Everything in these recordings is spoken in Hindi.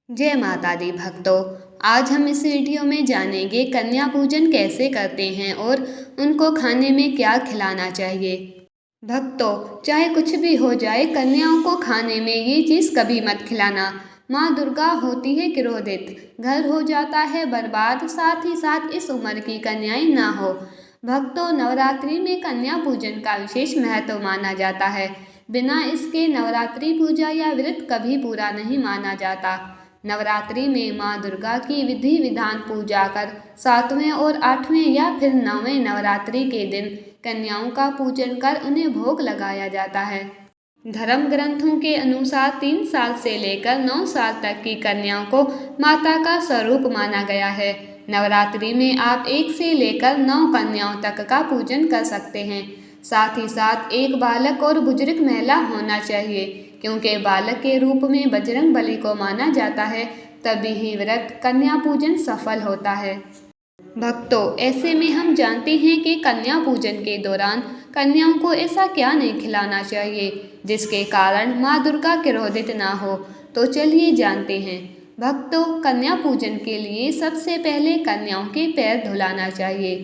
जय माता दी भक्तों। आज हम इस वीडियो में जानेंगे कन्या पूजन कैसे करते हैं और उनको खाने में क्या खिलाना चाहिए। भक्तों, चाहे कुछ भी हो जाए, कन्याओं को खाने में ये चीज़ कभी मत खिलाना। माँ दुर्गा होती है क्रोधित, घर हो जाता है बर्बाद, साथ ही साथ इस उम्र की कन्याएं ना हो। भक्तों, नवरात्रि में कन्या पूजन का विशेष महत्व माना जाता है। बिना इसके नवरात्रि पूजा या व्रत कभी पूरा नहीं माना जाता। नवरात्रि में माँ दुर्गा की विधि विधान पूजा कर 7वें और 8वें या फिर 9वें नवरात्रि के दिन कन्याओं का पूजन कर उन्हें भोग लगाया जाता है। धर्म ग्रंथों के अनुसार 3 साल से लेकर 9 साल तक की कन्याओं को माता का स्वरूप माना गया है। नवरात्रि में आप 1 से लेकर 9 कन्याओं तक का पूजन कर सकते हैं। साथ ही साथ एक बालक और बुजुर्ग महिला होना चाहिए, क्योंकि बालक के रूप में बजरंग बली को माना जाता है। तभी ही व्रत कन्या पूजन सफल होता है। भक्तों, ऐसे में हम जानते हैं कि कन्या पूजन के दौरान कन्याओं को ऐसा क्या नहीं खिलाना चाहिए जिसके कारण माँ दुर्गा क्रोधित ना हो। तो चलिए जानते हैं। भक्तों, कन्या पूजन के लिए सबसे पहले कन्याओं के पैर धुलाना चाहिए,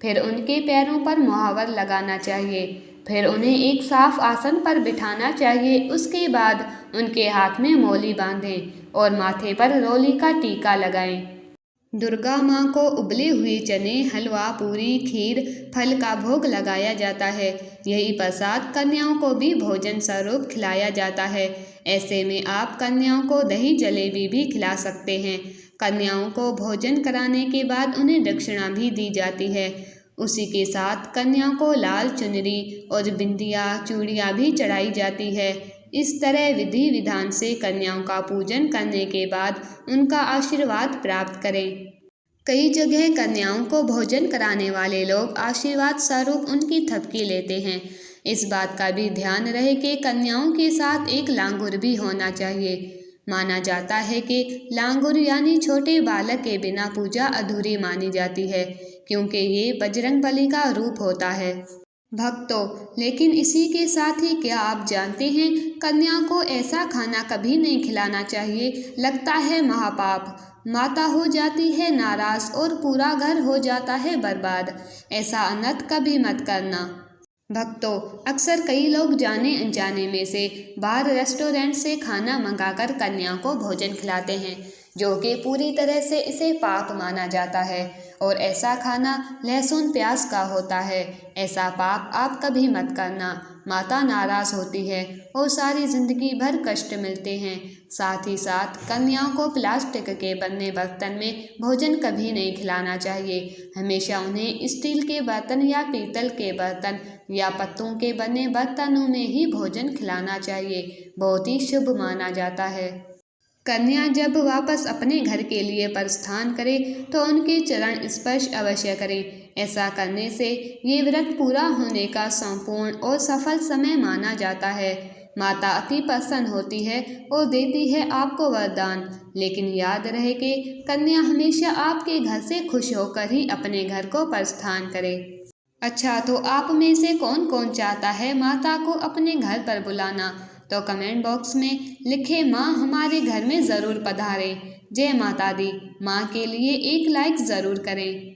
फिर उनके पैरों पर मुहावर लगाना चाहिए, फिर उन्हें एक साफ आसन पर बिठाना चाहिए। उसके बाद उनके हाथ में मौली बांधें और माथे पर रोली का टीका लगाएं। दुर्गा माँ को उबले हुए चने, हलवा, पूरी, खीर, फल का भोग लगाया जाता है। यही प्रसाद कन्याओं को भी भोजन स्वरूप खिलाया जाता है। ऐसे में आप कन्याओं को दही जलेबी भी खिला सकते हैं। कन्याओं को भोजन कराने के बाद उन्हें दक्षिणा भी दी जाती है। उसी के साथ कन्याओं को लाल चुनरी और बिंदिया, चूड़ियाँ भी चढ़ाई जाती है। इस तरह विधि विधान से कन्याओं का पूजन करने के बाद उनका आशीर्वाद प्राप्त करें। कई जगह कन्याओं को भोजन कराने वाले लोग आशीर्वाद स्वरूप उनकी थपकी लेते हैं। इस बात का भी ध्यान रहे कि कन्याओं के साथ एक लांगुर भी होना चाहिए। माना जाता है कि लांगुर यानी छोटे बालक के बिना पूजा अधूरी मानी जाती है, क्योंकि ये बजरंग बली का रूप होता है। भक्तों, लेकिन इसी के साथ ही क्या आप जानते हैं, कन्या को ऐसा खाना कभी नहीं खिलाना चाहिए, लगता है महापाप। माता हो जाती है नाराज और पूरा घर हो जाता है बर्बाद। ऐसा अनर्थ कभी मत करना। भक्तों, अक्सर कई लोग जाने अनजाने में से बाहर रेस्टोरेंट से खाना मंगाकर कन्या को भोजन खिलाते हैं, जो कि पूरी तरह से इसे पाप माना जाता है। और ऐसा खाना लहसुन प्याज का होता है। ऐसा पाप आप कभी मत करना। माता नाराज होती है और सारी जिंदगी भर कष्ट मिलते हैं। साथ ही साथ कन्याओं को प्लास्टिक के बने बर्तन में भोजन कभी नहीं खिलाना चाहिए। हमेशा उन्हें स्टील के बर्तन या पीतल के बर्तन या पत्तों के बने बर्तनों में ही भोजन खिलाना चाहिए। बहुत ही शुभ माना जाता है। कन्या जब वापस अपने घर के लिए प्रस्थान करे तो उनके चरण स्पर्श अवश्य करें। ऐसा करने से ये व्रत पूरा होने का संपूर्ण और सफल समय माना जाता है। माता अति प्रसन्न होती है और देती है आपको वरदान। लेकिन याद रहे कि कन्या हमेशा आपके घर से खुश होकर ही अपने घर को प्रस्थान करे। अच्छा, तो आप में से कौन कौन चाहता है माता को अपने घर पर बुलाना? तो कमेंट बॉक्स में लिखे, माँ हमारे घर में ज़रूर पधारें। जय माता दी। माँ के लिए एक लाइक ज़रूर करें।